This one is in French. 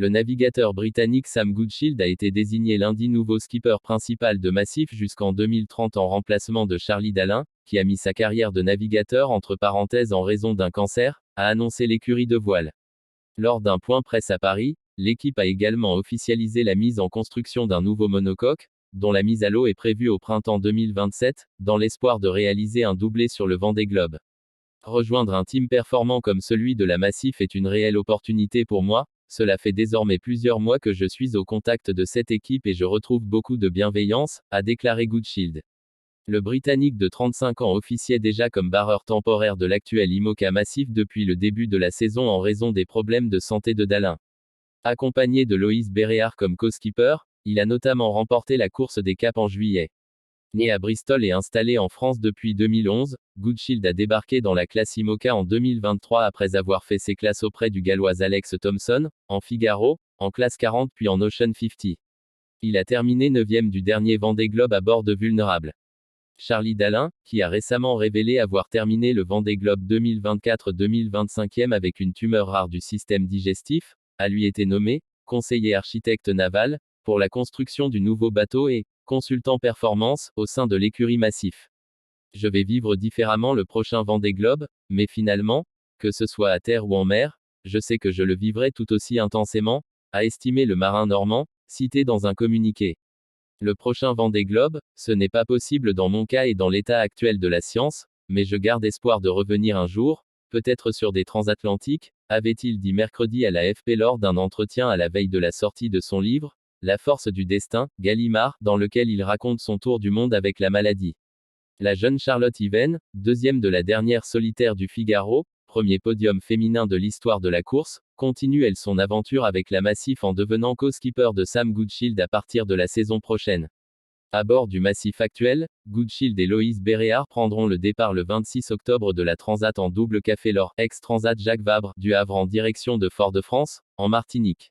Le navigateur britannique Sam Goodshield a été désigné lundi nouveau skipper principal de Massif jusqu'en 2030 en remplacement de Charlie Dalin, qui a mis sa carrière de navigateur entre parenthèses en raison d'un cancer, a annoncé l'écurie de voile. Lors d'un point presse à Paris, l'équipe a également officialisé la mise en construction d'un nouveau monocoque, dont la mise à l'eau est prévue au printemps 2027, dans l'espoir de réaliser un doublé sur le Vendée Globe. Rejoindre un team performant comme celui de la Massif est une réelle opportunité pour moi. Cela fait désormais plusieurs mois que je suis au contact de cette équipe et je retrouve beaucoup de bienveillance, a déclaré Goodshield. Le Britannique de 35 ans officiait déjà comme barreur temporaire de l'actuel IMOCA Massif depuis le début de la saison en raison des problèmes de santé de Dalin. Accompagné de Loïs Béréard comme co-skipper, il a notamment remporté la course des Caps en juillet. Né à Bristol et installé en France depuis 2011, Goodshield a débarqué dans la classe IMOCA en 2023 après avoir fait ses classes auprès du Gallois Alex Thomson, en Figaro, en classe 40 puis en Ocean 50. Il a terminé 9e du dernier Vendée Globe à bord de Vulnerable. Charlie Dalin, qui a récemment révélé avoir terminé le Vendée Globe 2024-2025e avec une tumeur rare du système digestif, a lui été nommé conseiller architecte naval pour la construction du nouveau bateau et consultant performance au sein de l'écurie Massif. Je vais vivre différemment le prochain Vendée Globe, mais finalement, que ce soit à terre ou en mer, je sais que je le vivrai tout aussi intensément, a estimé le marin normand, cité dans un communiqué. Le prochain Vendée Globe, ce n'est pas possible dans mon cas et dans l'état actuel de la science, mais je garde espoir de revenir un jour, peut-être sur des transatlantiques, avait-il dit mercredi à la FP lors d'un entretien à la veille de la sortie de son livre, La force du destin, Gallimard, dans lequel il raconte son tour du monde avec la maladie. La jeune Charlotte Yven, deuxième de la dernière solitaire du Figaro, premier podium féminin de l'histoire de la course, continue elle son aventure avec la Massif en devenant co-skipper de Sam Goodshield à partir de la saison prochaine. À bord du Massif actuel, Goodshield et Loïs Béréard prendront le départ le 26 octobre de la Transat en double Café L'Or, ex-Transat Jacques Vabre, du Havre en direction de Fort-de-France, en Martinique.